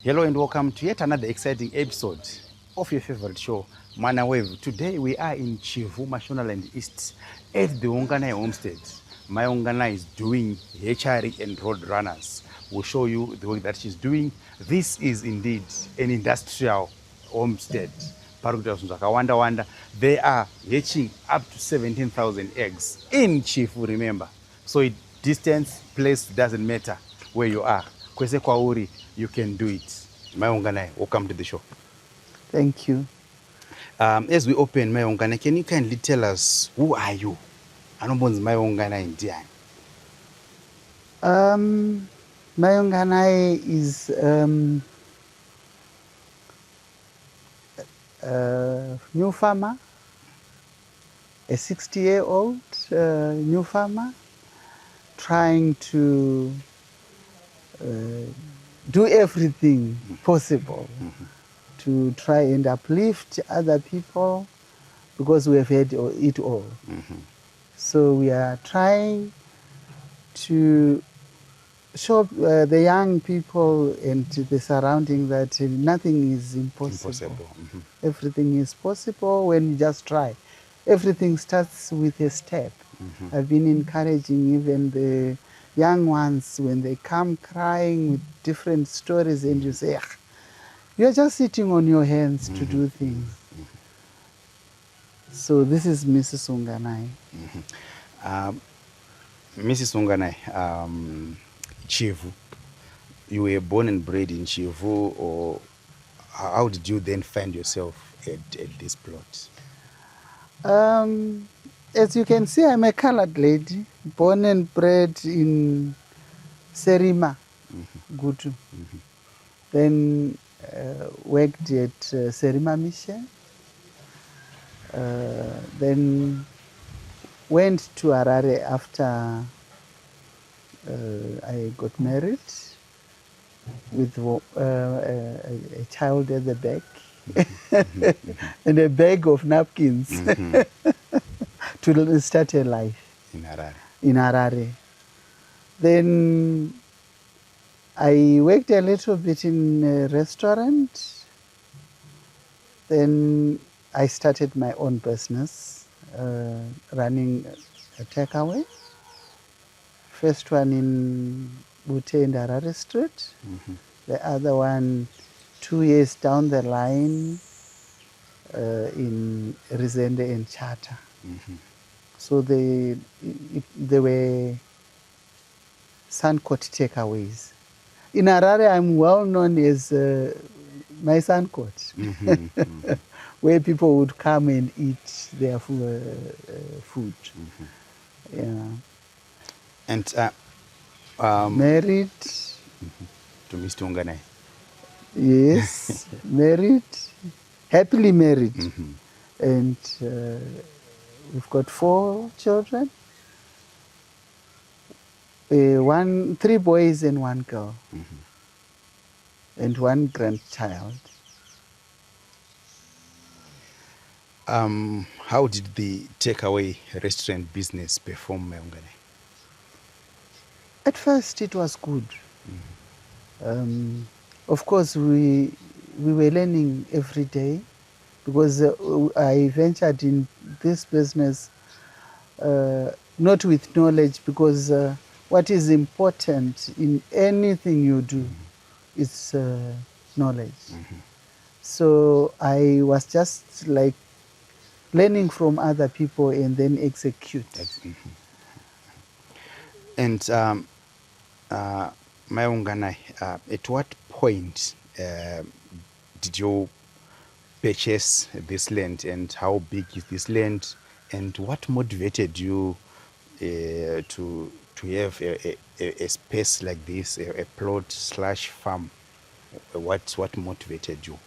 Hello and welcome to yet another exciting episode of your favorite show, Mana Wave. Today we are in Chivhu, Mashonaland East at the Unganai homestead. My Unganai is doing hatchery and road runners. We'll show you the work that she's doing. This is indeed an industrial homestead. They are hatching up to 17,000 eggs in Chivhu, remember. So distance, place doesn't matter where you are. Kwese kwauri, you can do it. Mayongana, welcome to the show. Thank you. As we open Mayongana, can you kindly tell us who are you? Anombonzi Mayongana Indian. Mayongana is new farmer, a 60-year-old new farmer, trying to do everything possible to try and uplift other people, because we have had it all. So we are trying to show the young people and the surrounding that nothing is impossible. Everything is possible when you just try. Everything starts with a step. I've been encouraging even the young ones when they come crying with different stories, and you say, you're just sitting on your hands to do things. So this is Mrs. Unganai. Mrs. Unganai, Chivhu, you were born and bred in Chivhu, or how did you then find yourself at this plot? As you can see, I'm a colored lady, born and bred in Serima, Gutu. Then worked at Serima Mission. Then went to Harare after I got married with a child at the back and a bag of napkins to start a life in Harare. Then I worked a little bit in a restaurant. Then I started my own business, running a takeaway. First one in Bute and Harare Street. The other one 2 years down the line in Rizende and Chata. So they were Suncoat takeaways. In Harare, I'm well known as my Suncoat, where people would come and eat their food. Yeah. And married. To Mr. Unganai. Yes, married, happily married. And we've got 4 children. 3 boys and 1 girl. And 1 grandchild. How did the takeaway restaurant business perform, Mayongane? At first it was good. Of course we were learning every day, because I ventured in this business not with knowledge, because what is important in anything you do is knowledge. So I was just like learning from other people and then execute. And Mayongana, at what point did you purchase this land, and how big is this land, and what motivated you to have a space like this, a plot / farm? What motivated you?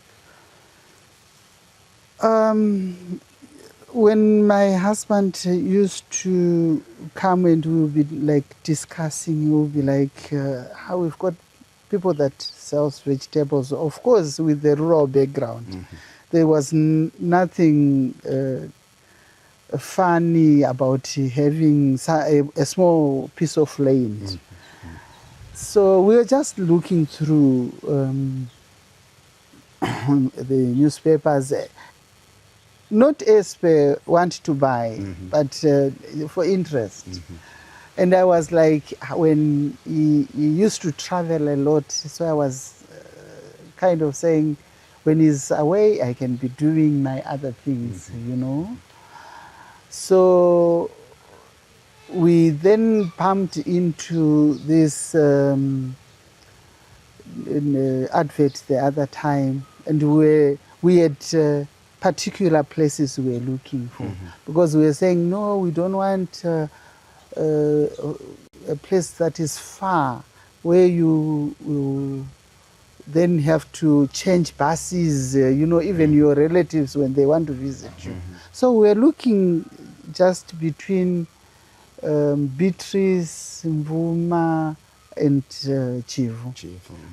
When my husband used to come and we would be like discussing, he would be like, how we've got people that sells vegetables, of course with the rural background. There was nothing funny about having a small piece of land. So we were just looking through the newspapers, not as per want to buy, but for interest. And I was like, when he used to travel a lot, so I was kind of saying, when he's away, I can be doing my other things, you know. So we then pumped into this advert the other time, and we had particular places we were looking for, because we were saying, no, we don't want a place that is far, where you then have to change buses, you know, even your relatives when they want to visit you. So we're looking just between Beatrice, Mvuma, and Chivhu.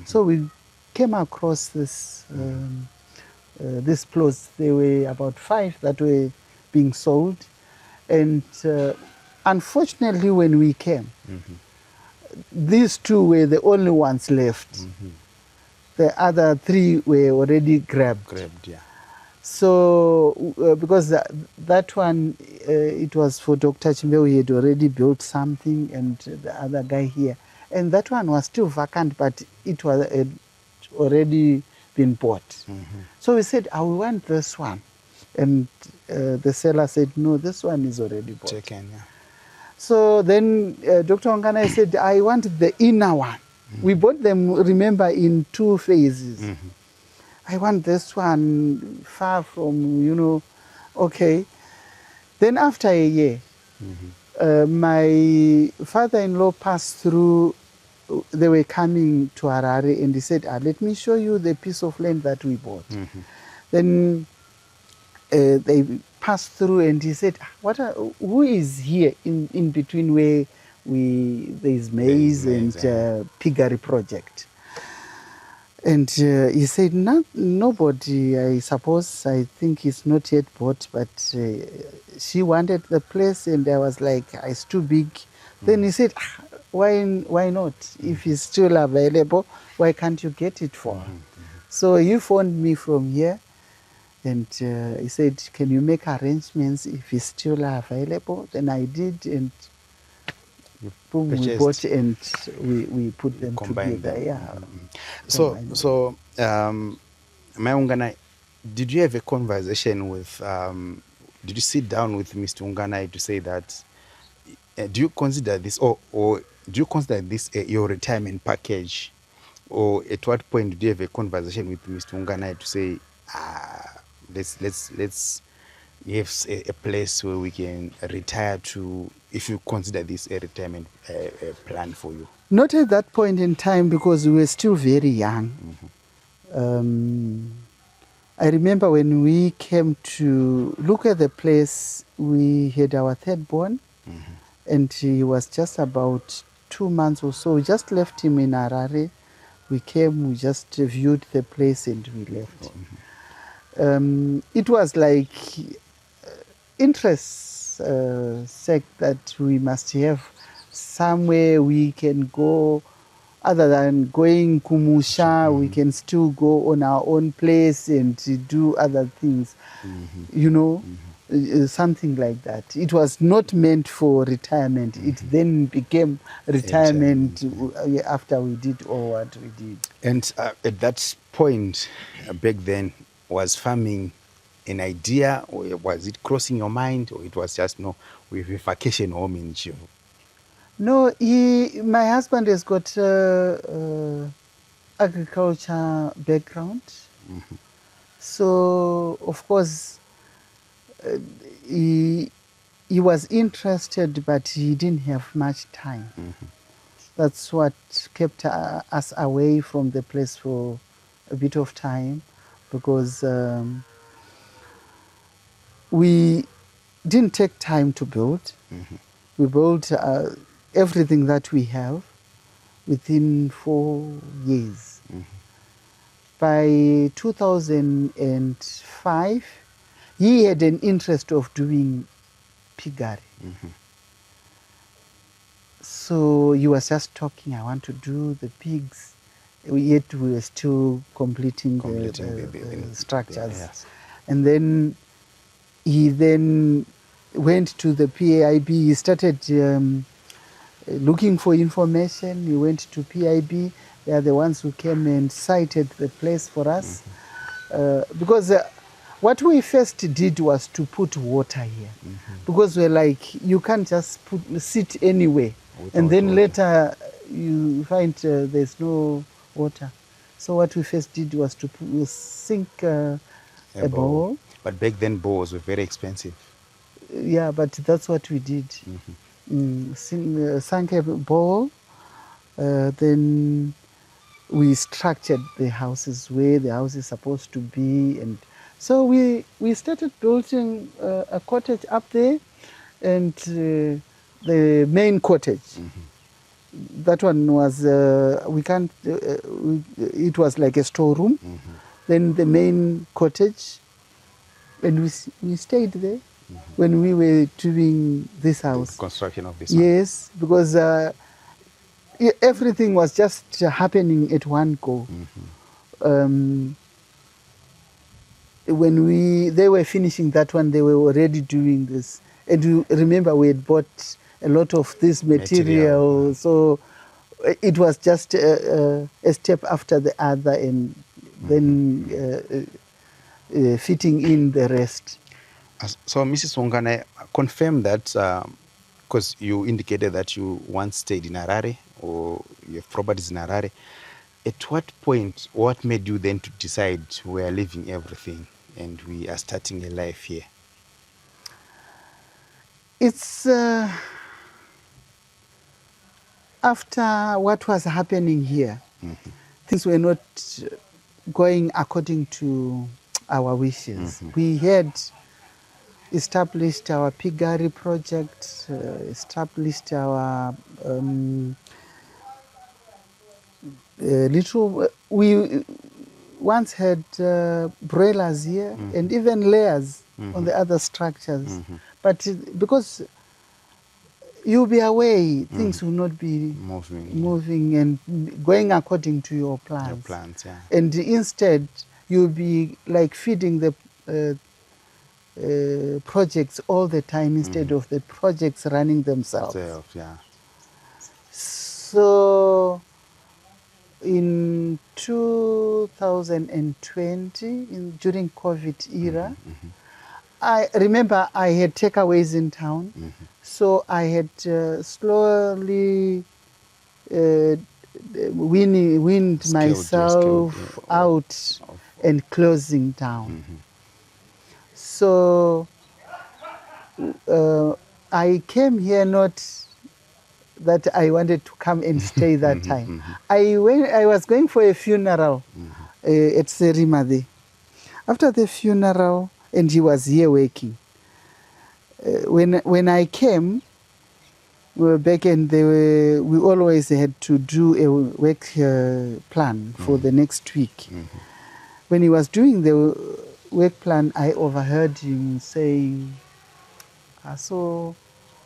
So we came across this these plots. There were about 5 that were being sold, and unfortunately, when we came, these 2 were the only ones left. The other 3 were already grabbed. Yeah. So, because that one, it was for Dr. Chimbe, he had already built something, and the other guy here. And that one was still vacant, but it was had already been bought. So we said, I want this one. And the seller said, no, this one is already bought. Taken, yeah. So then Dr. Ongana said, I want the inner one. We bought them, remember, in 2 phases. I want this one far from, you know, okay. Then after a year, my father-in-law passed through, they were coming to Harare, and he said, let me show you the piece of land that we bought. Then they passed through, and he said, who is here in between where there's maize and piggery project? And he said, nobody, I suppose, I think it's not yet bought, but she wanted the place, and I was like, it's too big. Then he said, why not? If it's still available, why can't you get it for her? So he phoned me from here, and he said, can you make arrangements if it's still available? Then I did, and boom, we bought, and we put them together. Them. Yeah. So Ungana, did you have a conversation with, did you sit down with Mr. Ungana to say that, do you consider this, or do you consider this your retirement package? Or at what point did you have a conversation with Mr. Ungana to say, let's have a place where we can retire to, if you consider this a retirement plan for you? Not at that point in time, because we were still very young. I remember when we came to look at the place, we had our 3rd born, and he was just about 2 months or so. We just left him in Harare. We came, we just viewed the place, and we left. It was like interest sake that we must have somewhere we can go, other than going Kumusha, we can still go on our own place and do other things, you know, something like that. It was not meant for retirement. It then became retirement after we did all what we did. And at that point, back then, was farming an idea, or was it crossing your mind, or it was just, no, we have a vacation home in Chivhu? No, my husband has got agriculture background. So, of course, he was interested, but he didn't have much time. That's what kept us away from the place for a bit of time, because we didn't take time to build. We built everything that we have within 4 years. By 2005, he had an interest of doing piggery. So he was just talking, I want to do the pigs. Yet we were still completing Completing the structures. yes. And then he then went to the PAIB. He started looking for information. He went to PIB. They are the ones who came and sited the place for us. Because what we first did was to put water here. Because we're like, you can't just sit anywhere. Without And then water. later you find there's no water. So what we first did was to sink a bowl. But back then, bowls were very expensive. Yeah, but that's what we did. Sank a bowl, then we structured the houses where the house is supposed to be, and so we started building a cottage up there, and the main cottage. That one was we can't. It was like a storeroom. Then the main cottage, and we stayed there when we were doing this house. The construction of this Yes, because everything was just happening at one go. When they were finishing that one, they were already doing this. And you remember we had bought a lot of this material. So it was just a step after the other, and then fitting in the rest. So, Mrs. Wongane, confirm that, because you indicated that you once stayed in Harare, or you have properties in Harare. At what point, what made you then to decide we are leaving everything and we are starting a life here? It's after what was happening here. Things were not going according to our wishes. We had established our piggery project, established our we once had broilers here and even layers on the other structures. But because you'll be away, things will not be moving and going according to your plans. Your plans, yeah. And instead, you'll be like feeding the projects all the time instead of the projects running themselves. Yeah. So in 2020, during COVID era, I remember I had takeaways in town. So I had slowly weaned myself out and closing down. So I came here not that I wanted to come and stay that time. I was going for a funeral at Serimade. After the funeral, and he was here working. When I came, we were back, and we always had to do a work plan for the next week. When he was doing the work plan, I overheard him saying, so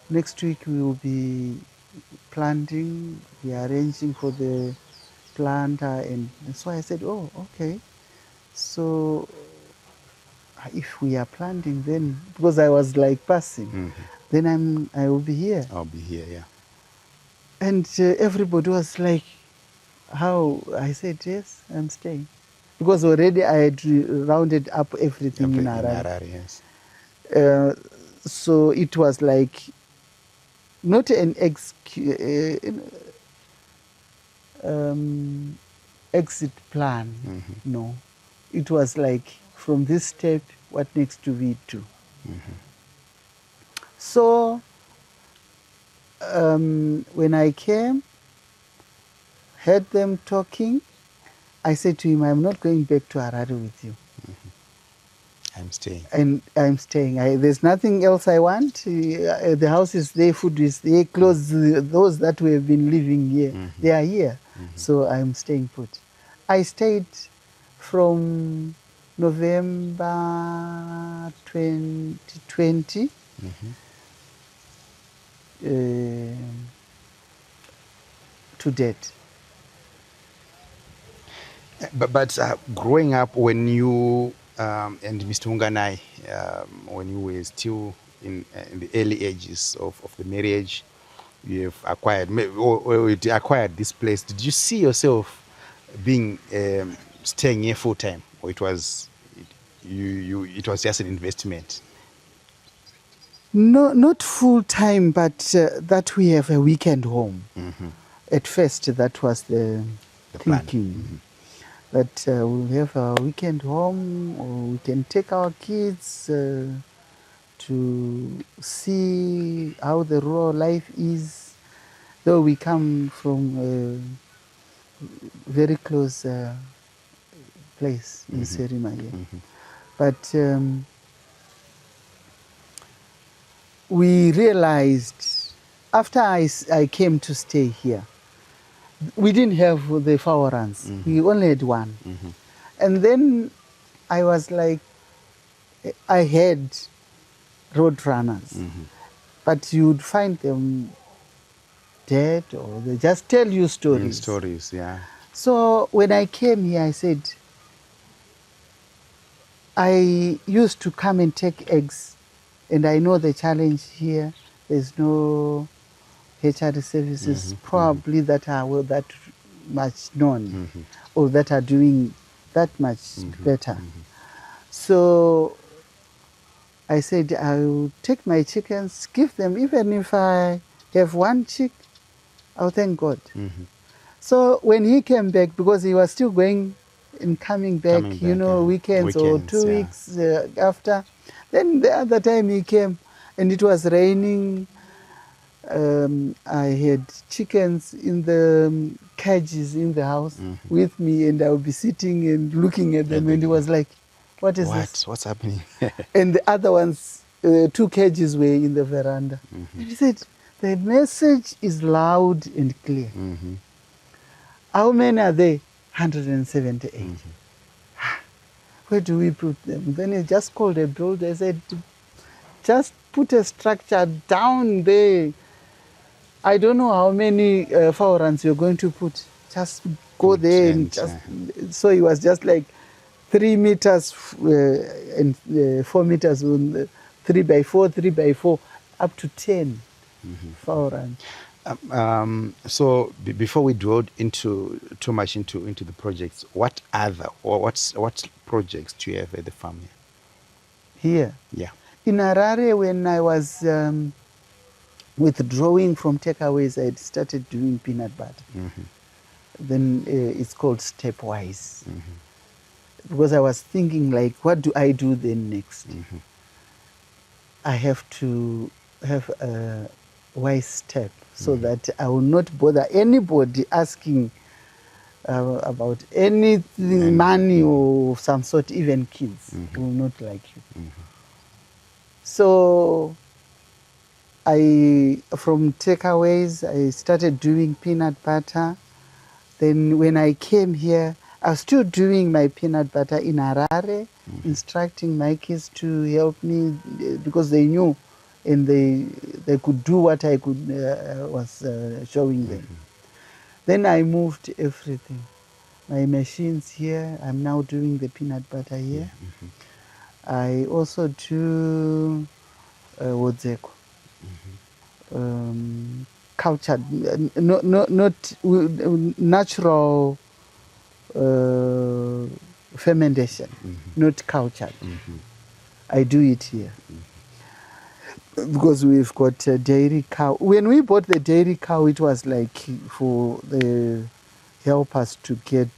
next week we will be planting, we are arranging for the planter. And so I said, oh, okay. So if we are planting, then, because I was like passing, then I will be here. I'll be here, yeah. And everybody was like, how? I said, yes, I'm staying. Because already I had rounded up everything in Harare. Yes. So it was like not an exit plan, no. It was like, from this step, what next do we do? So when I came, heard them talking, I said to him, I'm not going back to Harare with you. I'm staying. And I'm staying. There's nothing else I want. The house is there, food is there, clothes, those that we have been living here, they are here. So I'm staying put. I stayed from November 2020 to date. But growing up, when you and Mr. Unganai, when you were still in the early ages of the marriage, you have acquired or you acquired this place. Did you see yourself being staying here full time, or it was just an investment? No, not full time, but that we have a weekend home. At first, that was the Plan. thinking. That we'll have a weekend home, or we can take our kids to see how the rural life is. Though we come from a very close place in Serima here. But we realized after I came to stay here, we didn't have the fowl runs. We only had one. And then I was like, I had road runners, but you'd find them dead, or they just tell you stories. Stories, yeah. So when I came here, I said, I used to come and take eggs, and I know the challenge here. There's no hatchery services probably that are that much known or that are doing that much better. So I said, I'll take my chickens, give them, even if I have one chick, I'll thank God. So when he came back, because he was still going and coming back, weekends or 2 weeks after, then the other time he came and it was raining. I had chickens in the cages in the house with me, and I would be sitting and looking at them, and he was like, what is this? What's happening? And the other ones, 2 cages were in the veranda. And he said, the message is loud and clear. How many are there? 178. Where do we put them? Then he just called a builder. He said, just put a structure down there. I don't know how many fowl runs you're going to put. Just go there and just. So it was just like 3 meters and 4 meters on 3 by 4, 3 by 4, up to 10 fowl runs. So before we dwell into too much into the projects, what projects do you have at the farm Here? Yeah. In Harare, when I was withdrawing from takeaways, I had started doing peanut butter. Then it's called Stepwise. Because I was thinking, like, what do I do then next? I have to have a wise step so that I will not bother anybody asking about anything, money or some sort, even kids will not like you. So from takeaways, I started doing peanut butter. Then when I came here, I was still doing my peanut butter in Harare, instructing my kids to help me because they knew and they could do what I could was showing them. Then I moved everything. My machines here, I'm now doing the peanut butter here. I also do wodzeko. Cultured, not natural fermentation, not cultured. I do it here because we've got a dairy cow. When we bought the dairy cow, it was like for the help us to get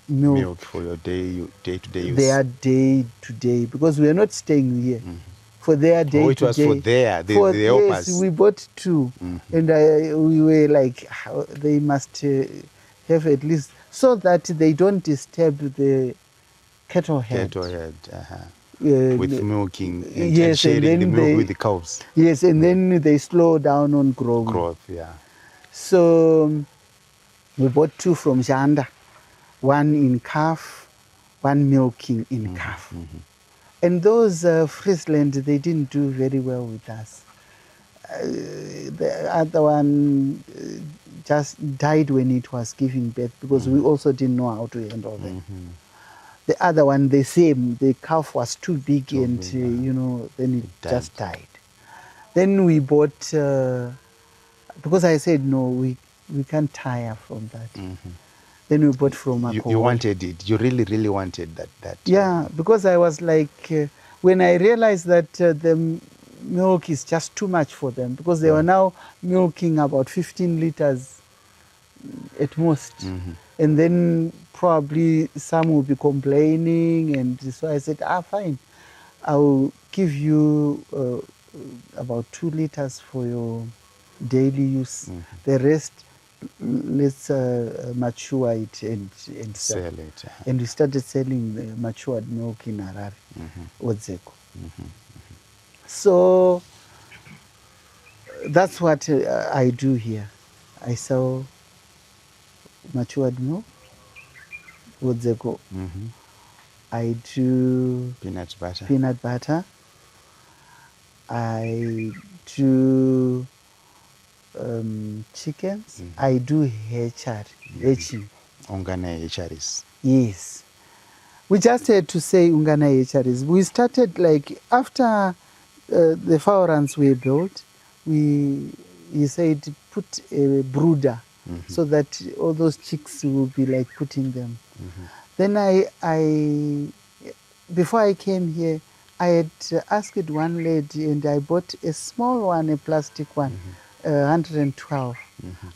milk for your day-to-day use. Their day-to-day, because we are not staying here. For their day-to-day. It was for the help us. Yes, we bought 2. And we were like, they must have at least, so that they don't disturb the cattle head. With milking and sharing the milk with the cows. Yes, and then they slow down on growing. Growth, yeah. So we bought 2 from Janda, 1 in calf, 1 milking in calf. And those Friesland, they didn't do very well with us. The other one just died when it was giving birth because we also didn't know how to handle them. The other one, the same. The calf was too big and, then it just died. Then we bought, because I said, no, we can't tire from that. Then we bought from a You wanted it. You really, really wanted that. Yeah, because I was like, when I realized that the milk is just too much for them, because they were now milking about 15 liters at most. And then probably some will be complaining. And so I said, fine, I'll give you about 2 liters for your daily use. The rest, let's mature it and Sell it. And we started selling the matured milk in Harare, Odzeko. So that's what I do here. I sell matured milk, Odzeko. I do peanut butter. I do chickens. I do hatching. Ungana hatcheries. Yes. We just had to say Ungana hatcheries. We started like after the fowl runs were built, he said put a brooder so that all those chicks will be like putting them. Then I before I came here, I had asked one lady and I bought a small one, a plastic one, 112.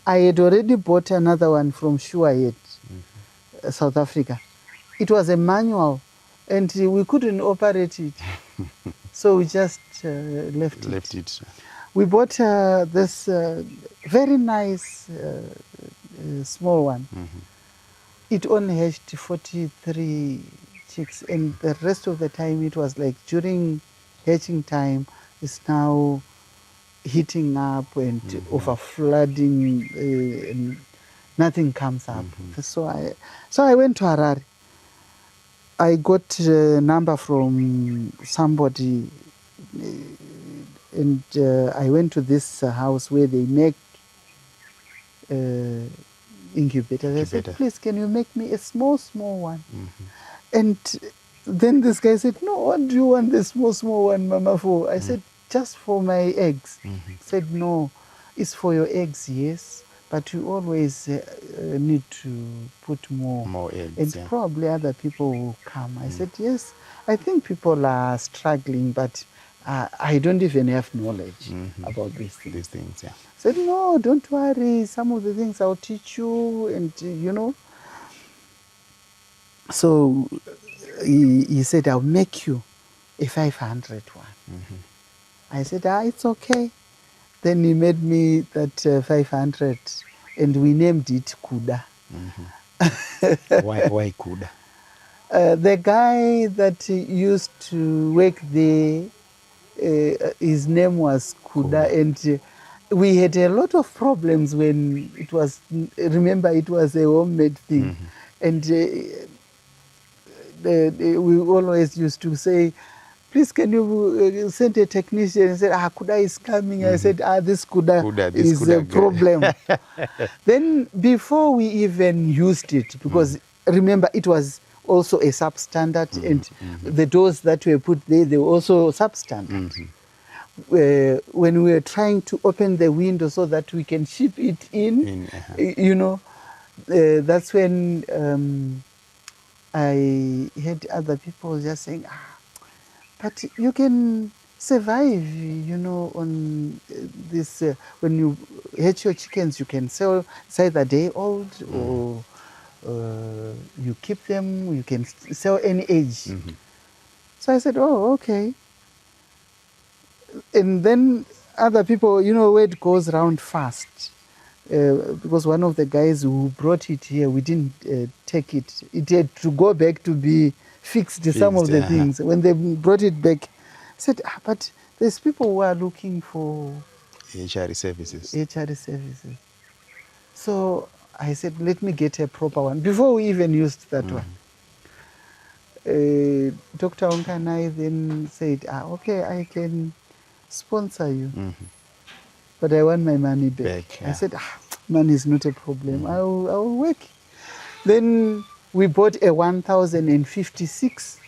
I had already bought another one from Shuahead, South Africa. It was a manual and we couldn't operate it. So we just left it. We bought this very nice small one. It only hatched 43 chicks, and the rest of the time it was like during hatching time, it's now heating up and over flooding, and nothing comes up. So I went to Harare. I got a number from somebody, and I went to this house where they make incubator. I said, please, can you make me a small one? And then this guy said, no, what do you want the small one, Mama, for? I said, just for my eggs. He said, no, it's for your eggs, yes, but you always need to put more eggs. And probably other people will come. I said, yes, I think people are struggling, but I don't even have knowledge about these things. I said, no, don't worry. Some of the things I'll teach you, and So he said, I'll make you a 500 one. I said, it's okay. Then he made me that 500, and we named it Kuda. Why Kuda? The guy that used to work there, his name was Kuda, and we had a lot of problems when it was, remember, it was a homemade thing. And we always used to say, please, can you send a technician? He said, Kuda is coming. I said, this Kuda is a problem. Then before we even used it, because remember, it was also a substandard, and the doors that were put there, they were also substandard. When we were trying to open the window so that we can ship it in, that's when I had other people just saying, but you can survive, on this. When you hatch your chickens, you can sell, it's either day old or you keep them, you can sell any age. So I said, oh, okay. And then other people, word goes around fast. Because one of the guys who brought it here, we didn't take it. It had to go back to be fixed, some of the things. When they brought it back, I said, but there's people who are looking for hatchery services. So I said, let me get a proper one. Before we even used that one, Dr. Onkanai then said, okay, I can sponsor you. but I want my money back. Yeah. I said, money is not a problem. I'll work. Then we bought a 1056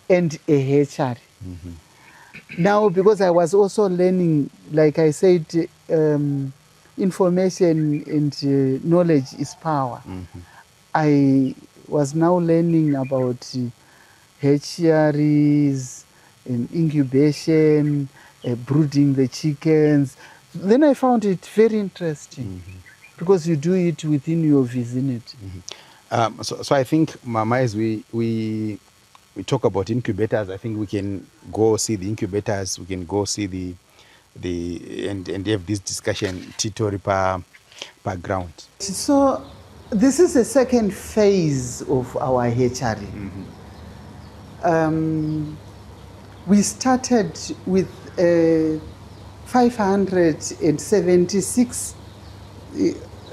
and a hatchery. Now, because I was also learning, like I said, information and knowledge is power. I was now learning about hatcheries and incubation, brooding the chickens. Then I found it very interesting because you do it within your vicinity. So I think, Mama, as we talk about incubators, I think we can go see the incubators. We can go see the and have this discussion territory per ground. So this is the second phase of our hatchery. We started with 576,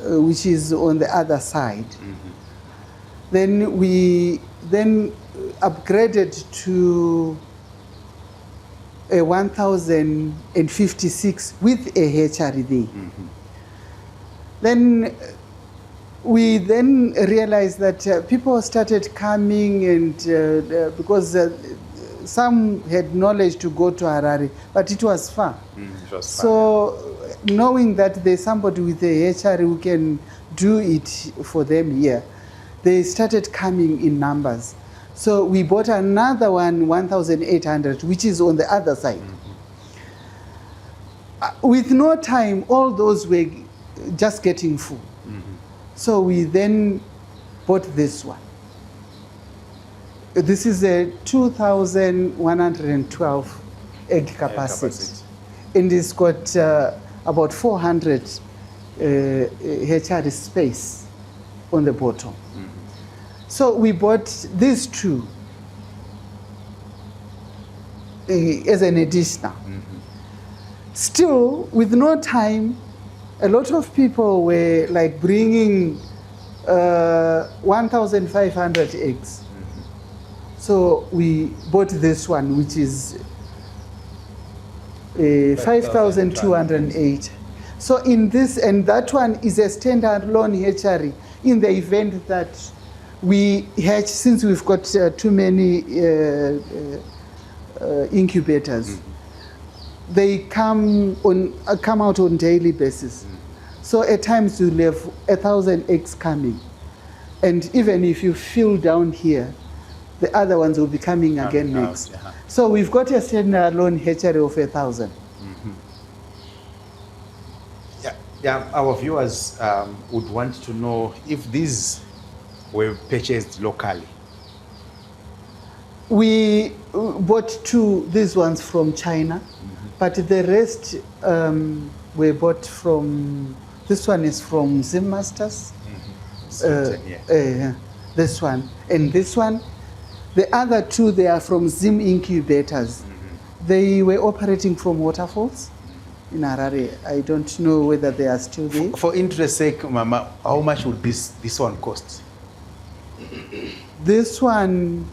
which is on the other side. Then we upgraded to a 1056 with a hatchery there. Then we realized that people started coming, and because some had knowledge to go to Harare, but it was far. So knowing that there's somebody with a hatchery who can do it for them here, they started coming in numbers. So we bought another one, 1,800, which is on the other side. With no time, all those were just getting full. So we then bought this one. This is a 2,112 egg capacity. And it's got about 400 hatchery space on the bottom. So we bought these two as an additional. Still, with no time, a lot of people were like bringing 1,500 eggs. So we bought this one, which is 5,208. So in this, and that one is a standalone hatchery in the event that we hatch, since we've got too many incubators. They come out on daily basis. So at times you'll have 1,000 eggs coming. And even if you fill down here, the other ones will be coming again next. So we've got a standalone hatchery of 1,000. Yeah, our viewers would want to know if these were purchased locally. We bought these ones from China, but the rest we bought from, this one is from Zim Masters, this one, and this one. The other two, they are from Zim Incubators. They were operating from waterfalls in Harare. I don't know whether they are still there. For interest's sake, Mama, how much would this one cost? This one,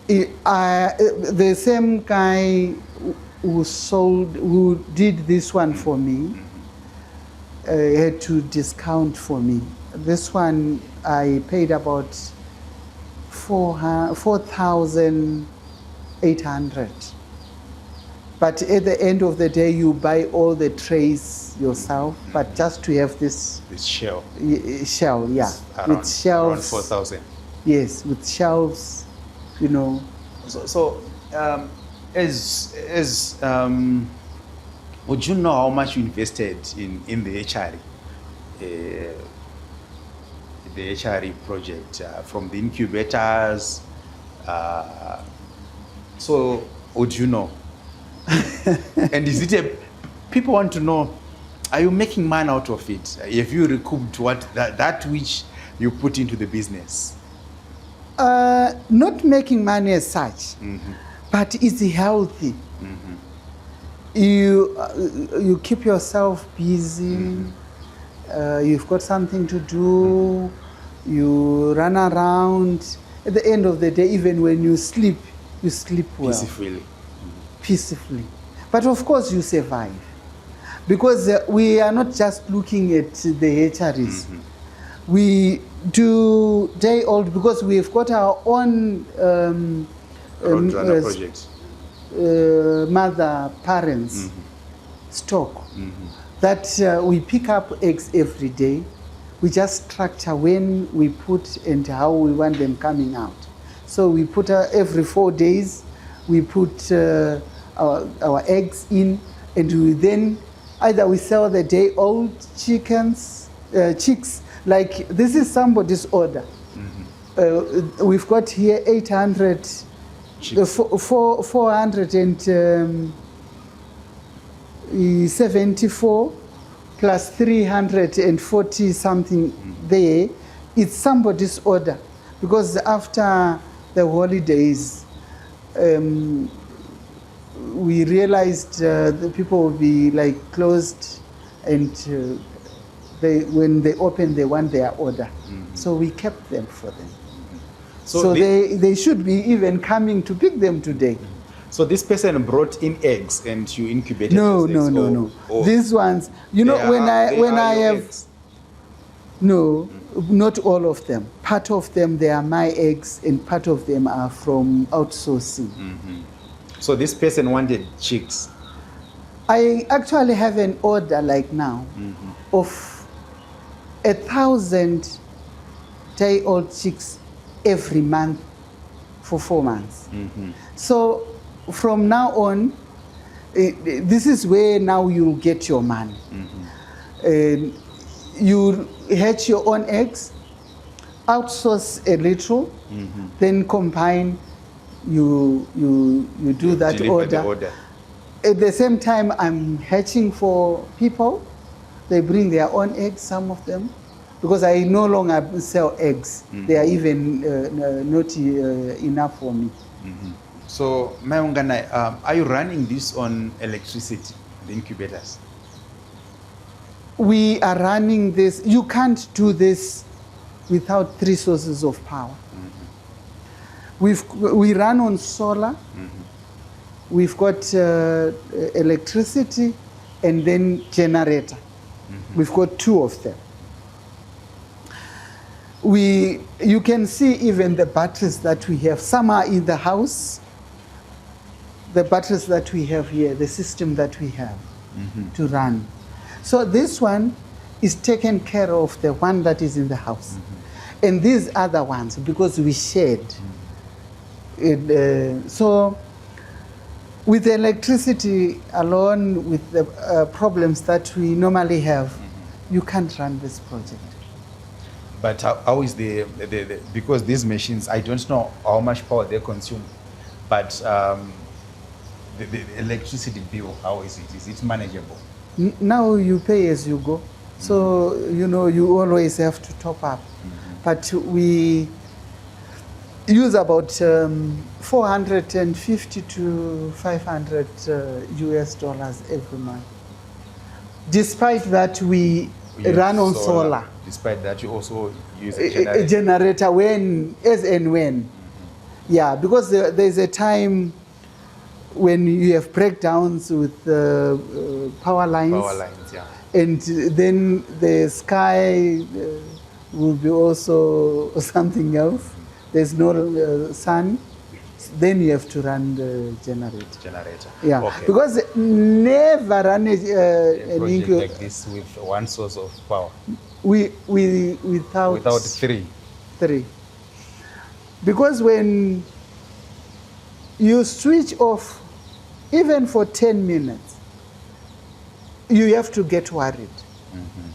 the same guy who did this one for me had to discount for me. This one I paid about 4,800. But at the end of the day, you buy all the trays yourself, but just to have this shell. Shell, yeah. With shelves. Around 4,000. Yes, with shelves, you know. So would you know how much you invested in the hatchery? The hatchery project from the incubators. So would you know? And is it people want to know, are you making money out of it? Have you recouped that which you put into the business? Not making money as such, but it's healthy. You keep yourself busy. You've got something to do. You run around. At the end of the day, even when you sleep well. Peacefully. Peacefully. But of course you survive. Because we are not just looking at the hatcheries. We do day old because we've got our own Roadrunner project. Mother parents stock that we pick up eggs every day. We just structure when we put and how we want them coming out. So we put every 4 days, we put our eggs in, and we then either we sell the day old chicks, like this is somebody's order. We've got here 800, 474 plus 340 something there. It's somebody's order because after the holidays, we realized the people will be like closed, and when they open, they want their order. So we kept them for them. So they should be even coming to pick them today. So this person brought in eggs and you incubated No. Or These ones, you know, when I have eggs. No, not all of them. Part of them, they are my eggs, and part of them are from outsourcing. So this person wanted chicks. I actually have an order like now of 1,000 day-old chicks every month for 4 months. So from now on, this is where now you'll get your money. You hatch your own eggs, outsource a little, then combine, you do that order. At the same time, I'm hatching for people. They bring their own eggs, some of them, because I no longer sell eggs. They are even not enough for me. So, Mayongana, are you running this on electricity, the incubators? We are running this. You can't do this without 3 sources of power. We run on solar. We've got electricity and then generator. We've got 2 of them. You can see even the batteries that we have. Some are in the house. The batteries that we have here, the system that we have to run. So this one is taken care of, the one that is in the house. And these other ones, because we shared. So with electricity alone, with the problems that we normally have, you can't run this project. But how is because these machines, I don't know how much power they consume, but the electricity bill, how is it? Is it manageable? Now you pay as you go. So, you know, you always have to top up. But we use about 450 to 500 US dollars every month. Despite that, we run on solar. Despite that, you also use a generator. A generator as and when. Yeah, because there's a time when you have breakdowns with power lines. Power lines, yeah. And then the sky will be also something else. There's no sun. Then you have to run the generator. Yeah, okay. because never run a project like this with one source of power. Without 3. Because when you switch off, even for 10 minutes, you have to get worried.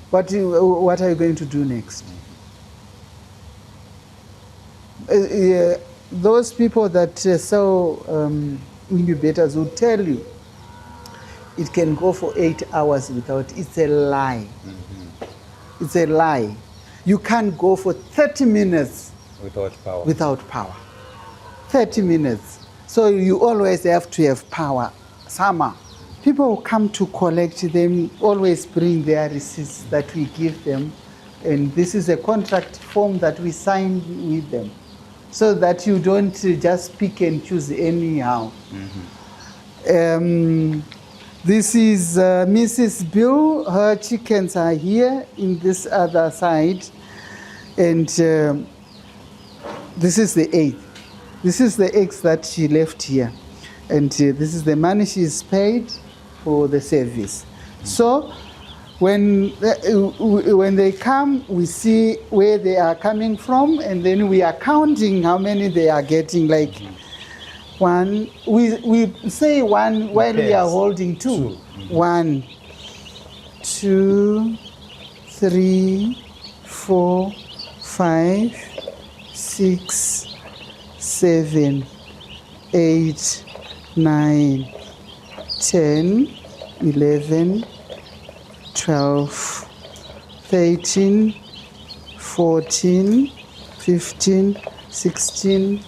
What are you going to do next? Those people that sell incubators will tell you it can go for 8 hours without. It's a lie. It's a lie. You can't go for 30 minutes without power. 30 minutes. So you always have to have power. Summer. People who come to collect them always bring their receipts that we give them. And this is a contract form that we signed with them. So that you don't just pick and choose anyhow. This is Mrs. Bill. Her chickens are here in this other side. And this is the egg. This is the eggs that she left here. And this is the money she's paid for the service. So when they come, we see where they are coming from, and then we are counting how many they are getting. Like one, we say one while we are holding two. 1, 2, 3, 4, 5, 6, 7, 8, 9, 10, 11, 12, 13, 14, 15, 16,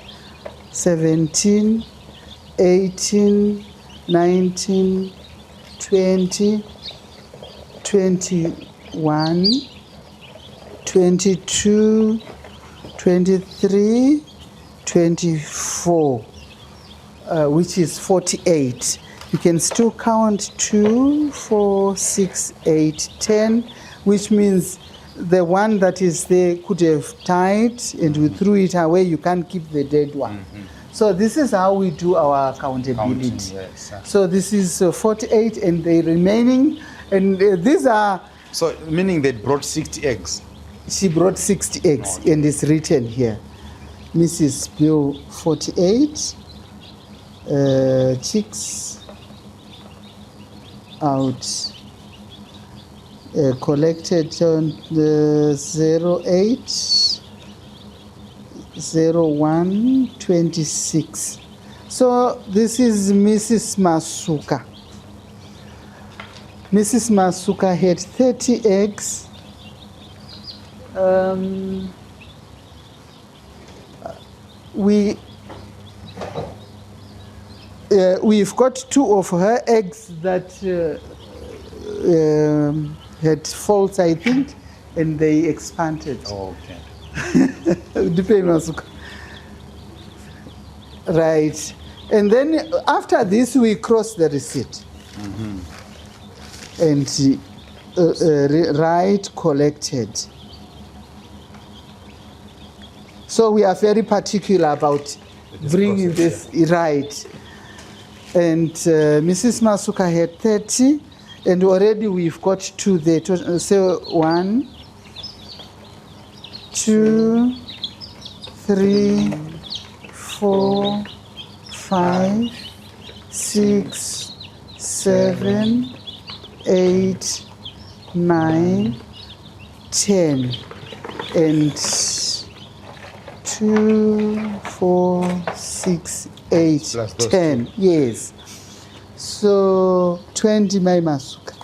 17, 18, 19, 20, 21, 22, 23, 24, which is 48. You can still count 2, 4, 6, 8, 10, which means the one that is there could have died and we threw it away. You can't keep the dead one. So this is how we do our accountability. Counting, yes. So this is 48 and the remaining, and these are... So meaning they brought 60 eggs? She brought 60 eggs, and it's written here. Mrs. Bill, 48 chicks out, collected on the 08/01/26. So this is Mrs. Masuka. Mrs. Masuka had 30 eggs. We've got 2 of her eggs that had faults, I think, and they expanded. Oh, okay. Right. And then after this, we cross the receipt. And write collected. So we are very particular about bringing this right. And Mrs. Masuka had 30, and already we've got 2 there. So 1, 2, 3, 4, 5, 6, 7, 8, 9, 10, and 2, 4, 6, 8, 10. Yes. So 20 my Masuka.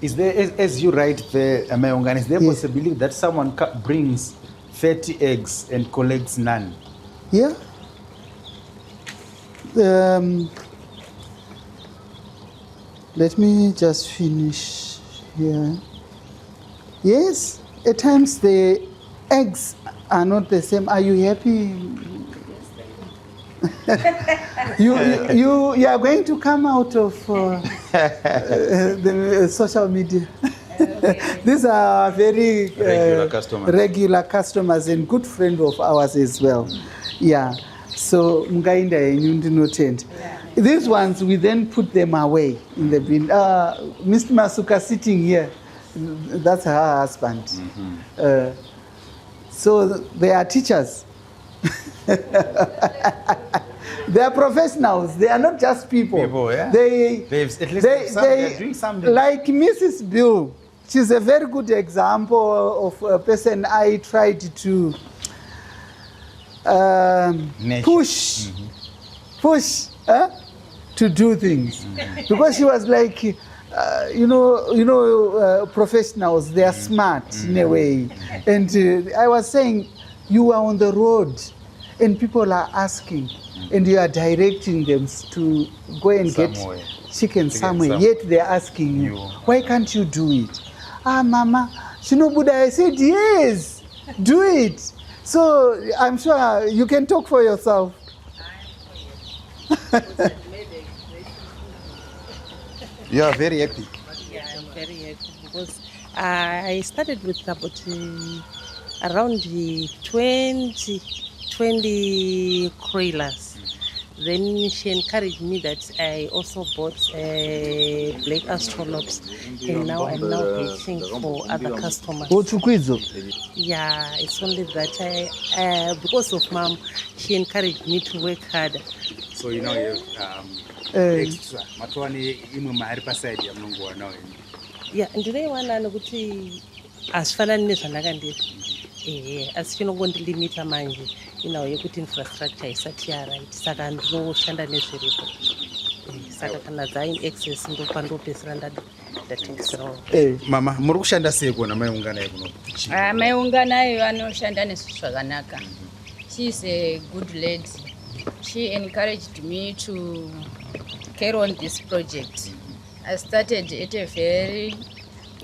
Is there, as you write there, Mayongan, is there a possibility that someone brings 30 eggs and collects none? Yeah. Let me just finish here. Yes, at times the eggs are not the same. Are you happy? you are going to come out of the social media. These are very regular customers and good friends of ours as well. Yeah. So mungainda yenyu ndinotenda. These ones we then put them away in the bin. Mr. Masuka sitting here, that's her husband. So they are teachers. They are professionals. They are not just people. Yeah. They're doing something. Like Mrs. Bill, she's a very good example of a person I tried to push to do things, because she was like, professionals. They are smart in a way, and I was saying, you are on the road, and people are asking, and you are directing them to go and get chicken somewhere. Yet they are asking you, why can't you do it? Mama, Shinobuda, I said, yes, do it. So I'm sure you can talk for yourself. You are very happy. Yeah, I'm very happy because I started with about around the 20 kroilers. Then she encouraged me that I also bought black astrolopes, and now I'm now hatching for other customers. Yeah, it's only that because of mom, she encouraged me to work harder. So you know you have extra. Matwani imwe mari paside ya Mungu wanao. Yeah, ndinoiwana nokuti hazvifanani nezvandakandiri. Asi chinongondilimita manje yekuti infrastructure isati yaright, saka ndinoshanda nezviripo. Saka kana dzaine access ndopandopedzisira ndatengeserawo. Mama, muri kushanda sei kuona mai unganayo kuno? Mai unganayo anoshanda nezvinhu zvakanaka. She is a good lady. She encouraged me to carry on this project. I started at a very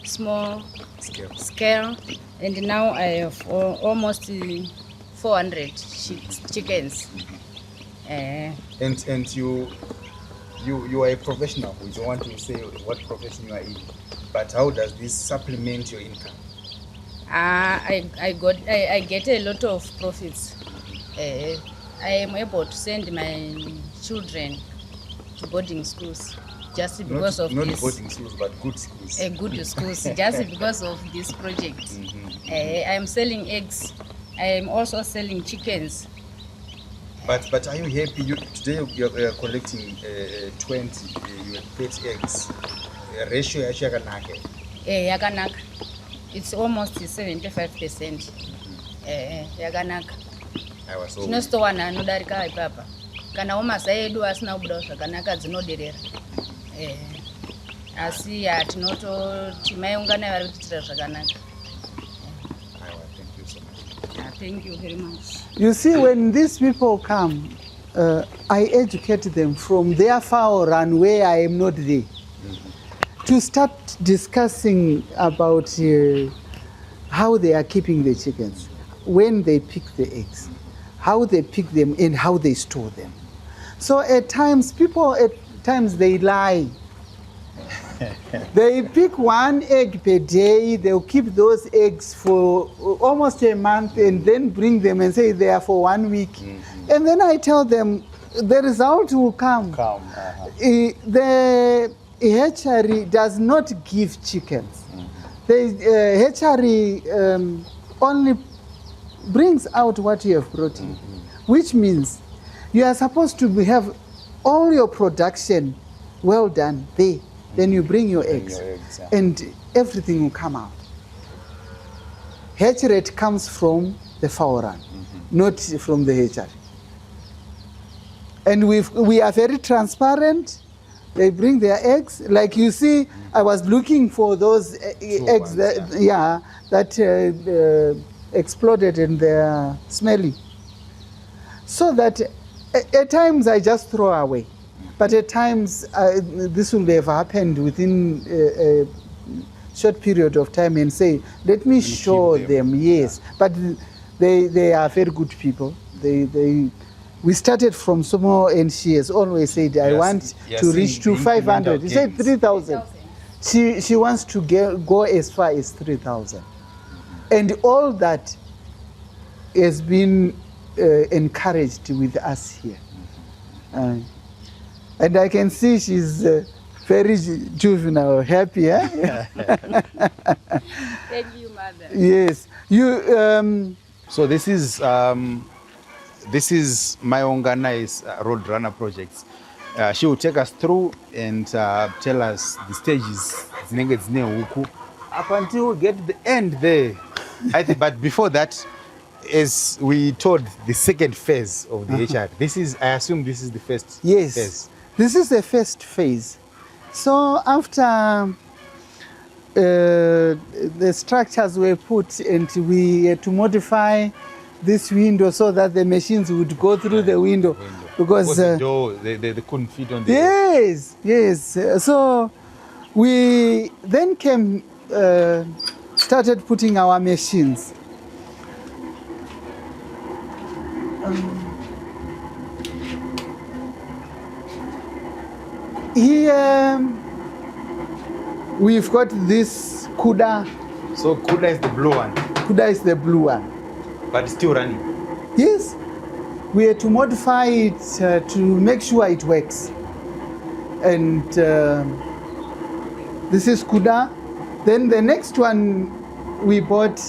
small scale, and now I have almost 400 chickens. And you are a professional. We don't want to say what profession you are in, but how does this supplement your income? I get a lot of profits. I am able to send my children to boarding schools just because of not this. Not boarding schools, but good schools. Good schools, just because of this project. I am selling eggs. I am also selling chickens. But are you happy? Today you are collecting 20 you pet eggs. Ratio yakanaka. Yakanaka. It's almost 75%. Yakanaka. Tinostowana anodarika ipapa. Kana umasai edu asina kubuda zvakanaka dzinoderera. Asi tinoti mai unganayo vari kutiitira zvakanaka. Thank you so much. Thank you very much. You see, when these people come, I educate them from their fowl run where I am not there, to start discussing about how they are keeping the chickens, when they pick the eggs, how they pick them, and how they store them. So at times, they lie. They pick one egg per day, they'll keep those eggs for almost a month and then bring them and say they are for 1 week. And then I tell them the result will come. The hatchery does not give chickens. The hatchery only brings out what you have brought in, which means you are supposed to have all your production well done there. Then you bring your eggs, and everything will come out. Hatch rate comes from the fowl run, not from the hatchery. And we are very transparent. They bring their eggs. Like you see, I was looking for those eggs that exploded and they're smelly. So that at times I just throw away. But at times, this will have happened within a short period of time and say, let me show them, yes. But they are very good people. We started from small, and she has always said, I want to reach to 500. She said 3,000. She wants to go as far as 3,000. And all that has been encouraged with us here. And I can see she's very juvenile, happy. Eh? Thank you, Mother. Yes. So this is Mayongana's Roadrunner projects. She will take us through and tell us the stages up until we get to the end there. But before that, as we told, the second phase of the HR. I assume this is the first phase. This is the first phase. So after the structures were put and we had to modify this window so that the machines would go through the window. Because the door, they couldn't fit on the Yes. So we then came started putting our machines. Here we've got this Kuda. So Kuda is the blue one? Kuda is the blue one. But it's still running? Yes. We had to modify it to make sure it works. And this is Kuda. Then the next one we bought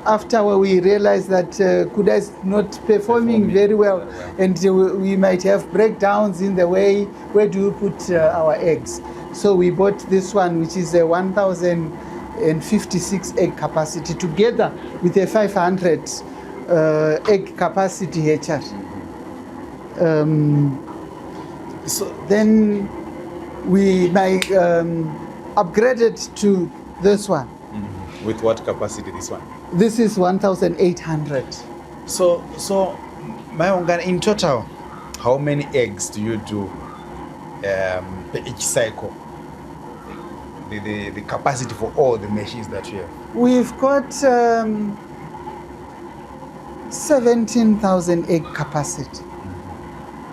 after we realized that Kuda is not performing very well, and we might have breakdowns in the way, where do you put our eggs? So we bought this one, which is a 1,056 egg capacity, together with a 500 egg capacity hatchery. So then we upgraded to this one. With what capacity, this one? This is 1,800. So Mayongana, in total, how many eggs do you do per each cycle? The capacity for all the machines that you have? We've got 17,000 egg capacity.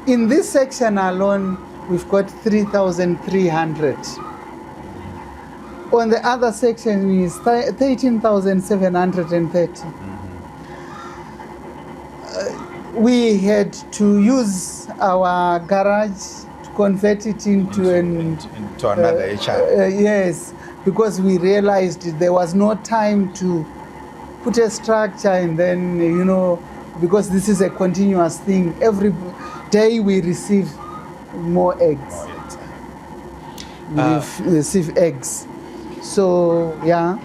In this section alone, we've got 3,300. On the other section is 13,730. We had to use our garage to convert it into another HR. Yes, because we realized there was no time to put a structure, and then, because this is a continuous thing, every day we receive more eggs. We receive eggs. So, yeah.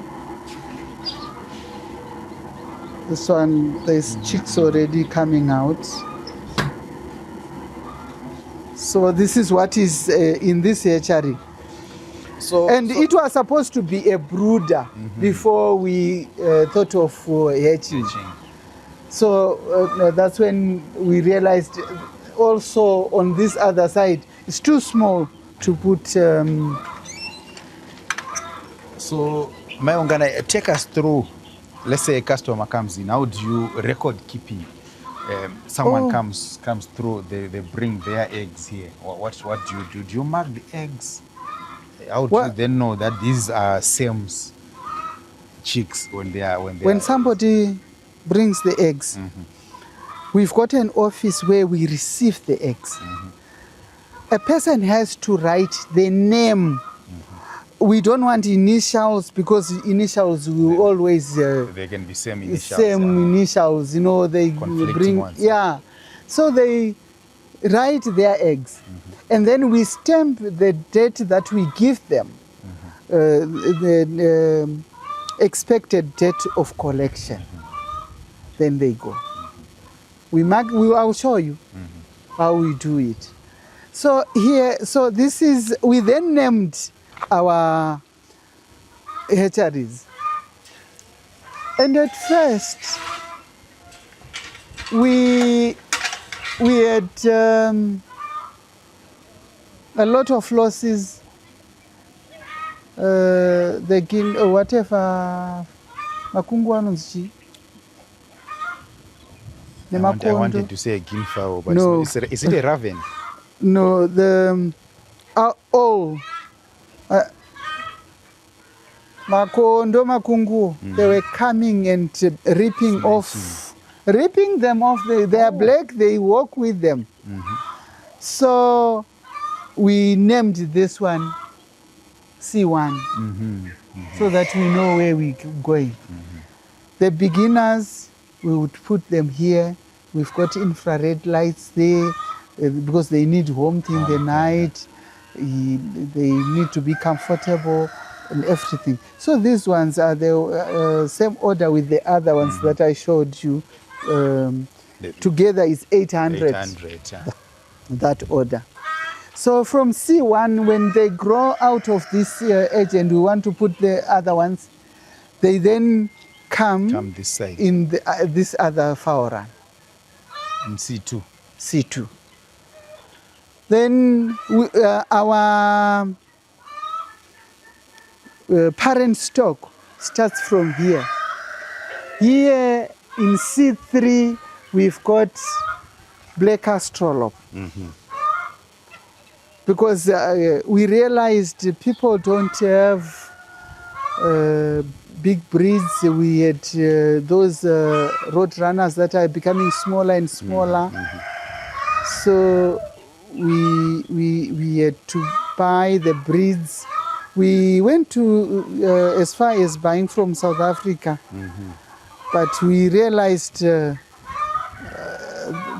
This one, there's chicks already coming out. So this is what is in this hatchery. And it was supposed to be a brooder before we thought of hatching. So that's when we realized also on this other side, it's too small to put. So Mayongana, take us through. Let's say a customer comes in. How do you record keeping? Someone comes through. They bring their eggs here. What do you do? Do you mark the eggs? How do you then know that these are same chicks when somebody brings the eggs? We've got an office where we receive the eggs. A person has to write the name. We don't want initials, because initials will always they can be same initials. Initials, they bring ones. Yeah. So they write their eggs, and then we stamp the date that we give them, the expected date of collection. Then they go. I'll show you how we do it. So here, we then named our hatcheries. And at first, we had a lot of losses. Whatever, makungu anonzi. I wanted to say a guinea-fowl, but no. Is it a raven? No, Makondo makungu, they were coming and ripping them off. They are black, they walk with them. So we named this one C1, so that we know where we're going. The beginners, we would put them here. We've got infrared lights there because they need warmth in the night. They need to be comfortable and everything. So these ones are the same order with the other ones that I showed you. Together is 800. That order. So from C1, when they grow out of this edge and we want to put the other ones, they then come this side in this other fowl run. In C2. C2. Then our parent stock starts from here. Here in C3, we've got black astrolop. Because we realized people don't have big breeds. We had those road runners that are becoming smaller and smaller. So we had to buy the breeds. We went to as far as buying from South Africa, but we realized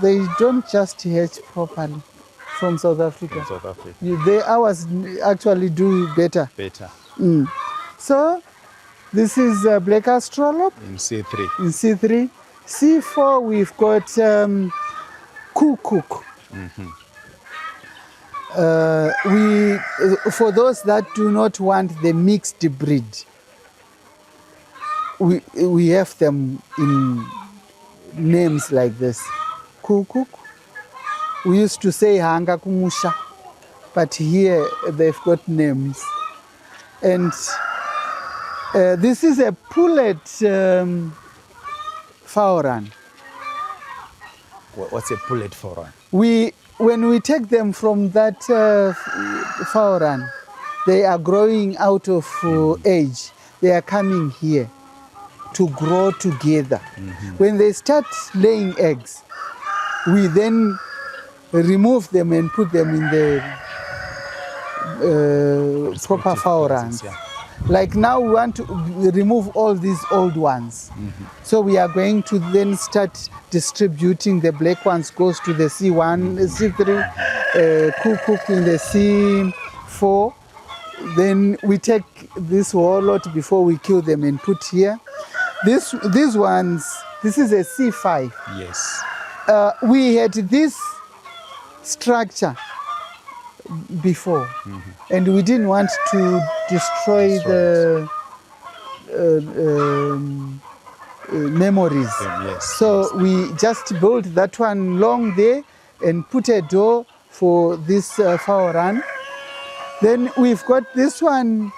they don't just hatch properly from South Africa. South Africa. Ours actually do better. So this is black astrolop In C3. in C3. C4 we've got kukuk. For those that do not want the mixed breed, we have them in names like this. Kukuk. We used to say hanga kumusha, but here they've got names. And this is a pullet fauran. What's a pullet fauran? When we take them from that fauran, they are growing out of age. They are coming here to grow together. When they start laying eggs, we then remove them and put them in the proper faurans. Like now we want to remove all these old ones. So we are going to then start distributing. The black ones goes to the C1, C3, kukuk in the C4. Then we take this whole lot before we kill them and put here. These ones, this is a C5. Yes. We had this structure before, and we didn't want to destroy the memories. Yes. So we just built that one long there and put a door for this fauran. Then we've got this one,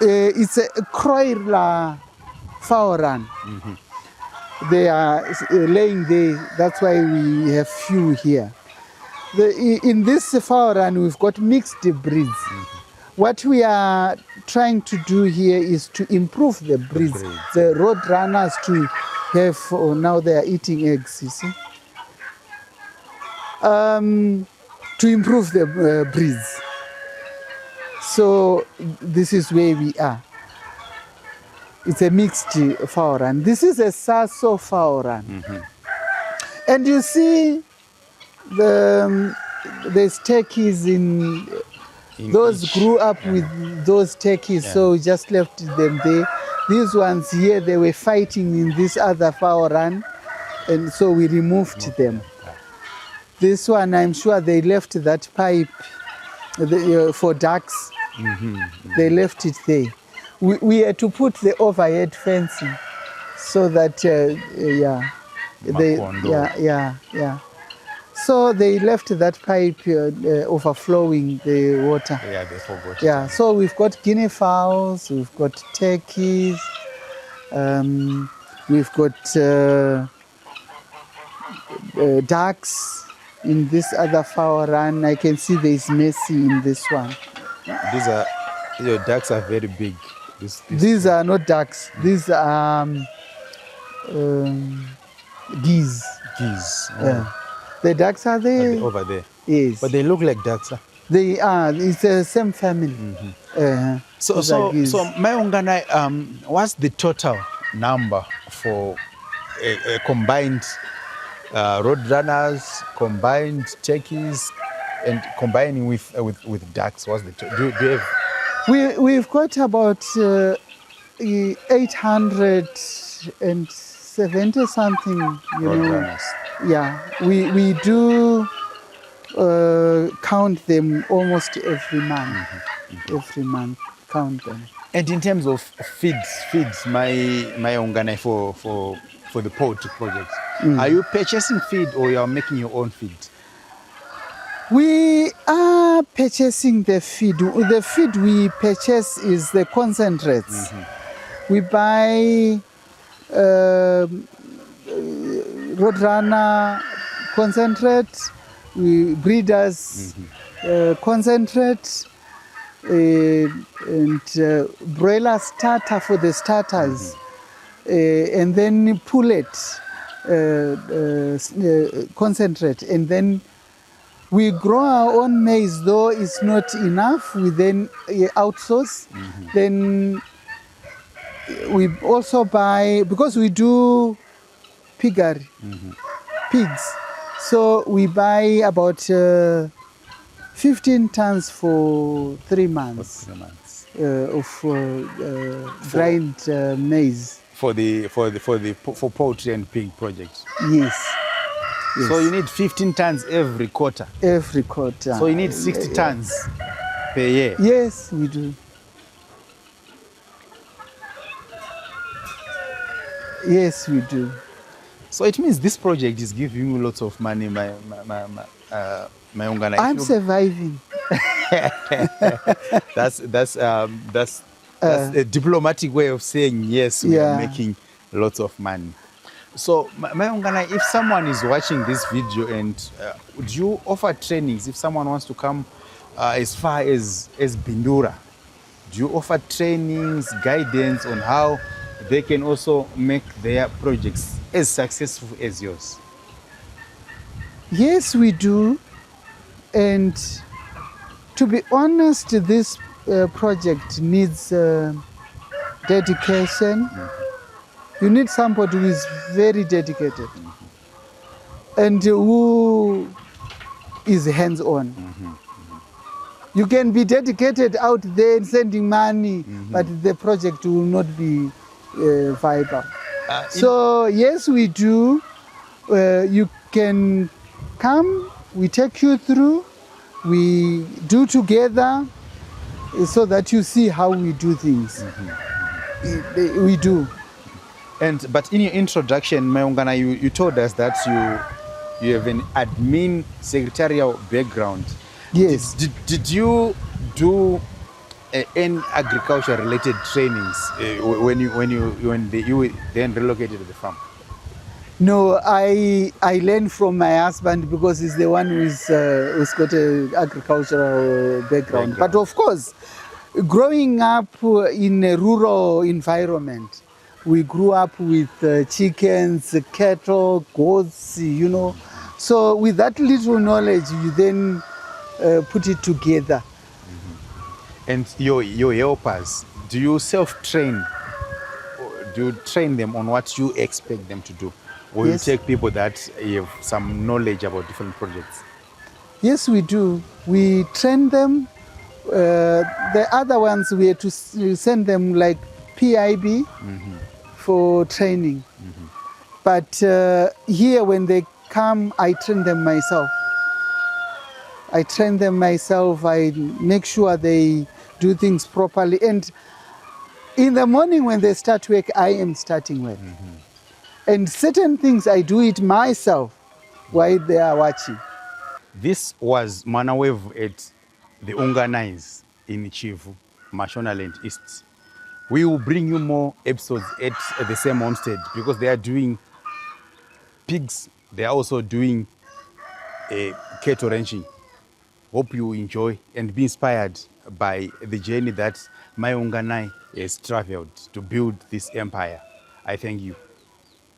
it's a Croiler fauran. They are laying there, that's why we have few here. In this fauran, we've got mixed breeds. What we are trying to do here is to improve the breeds. The road runners to have, now they are eating eggs, you see. To improve the breeds. So this is where we are. It's a mixed fauran. This is a Saso fauran. And you see there's turkeys in those each. grew up with those turkeys, so we just left them there. These ones here, they were fighting in this other fauran, and so we removed them. This one, I'm sure they left that pipe for ducks. They left it there. We had to put the overhead fencing so that, So they left that pipe overflowing the water. Yeah, they forgot. Yeah, so we've got guinea fowls, we've got turkeys, we've got ducks in this other fauran. I can see there is Messi in this one. These are, your ducks are very big. These are not ducks. These are geese. Geese. Yeah. The ducks are there. Over there. Yes. But they look like ducks. Huh? They are. It's the same family. So Mayongana, what's the total number for a combined road runners, combined turkeys, and combining with ducks? What's the do you have? We've got about 870 something. Road runners. Yeah, we do count them almost every month. Every month, count them. And in terms of feeds, my ongana for the poultry project, are you purchasing feed or you are making your own feed? We are purchasing the feed. The feed we purchase is the concentrates. We buy roadrunner concentrate, breeders concentrate, and broiler starter for the starters, and then pullet concentrate, and then we grow our own maize. Though it's not enough, we then outsource. Then we also buy, because we do piggery, pigs. So we buy about 15 tons for 3 months, of grind maize. For poultry and pig projects. Yes. So you need 15 tons every quarter. Every quarter. So you need 60 tons per year. Yes, we do. Yes, we do. So it means this project is giving you lots of money, my Ungana. I'm surviving. That's a diplomatic way of saying yes, we are making lots of money. So, my Ungana, if someone is watching this video and would you offer trainings if someone wants to come as far as Bindura? Do you offer trainings, guidance on how they can also make their projects as successful as yours? Yes, we do. And to be honest, this project needs dedication. You need somebody who is very dedicated and who is hands-on. You can be dedicated out there sending money, but the project will not be viable. So yes, we do. You can come, we take you through, we do together so that you see how we do things. We do. But in your introduction, Mayungana, you told us that you have an admin secretarial background. Yes. Did you do any agriculture related trainings when you then relocated to the farm? No, I learned from my husband because he's the one who's got an agricultural background. But of course, growing up in a rural environment, we grew up with chickens, cattle, goats, you know. So with that little knowledge, you then put it together. And your helpers, do you self-train? Do you train them on what you expect them to do? Or you take people that have some knowledge about different projects? Yes, we do. We train them. The other ones, we have to send them like PIB for training. But here, when they come, I train them myself. I train them myself. I make sure they do things properly. And in the morning when they start work, I am starting work. And certain things I do it myself while they are watching. This was Manawev at the Unganais in Chivhu, Mashonaland East. We will bring you more episodes at the same homestead because they are doing pigs. They are also doing cattle ranching. Hope you enjoy and be inspired by the journey that my Unganai has traveled to build this empire. I thank you.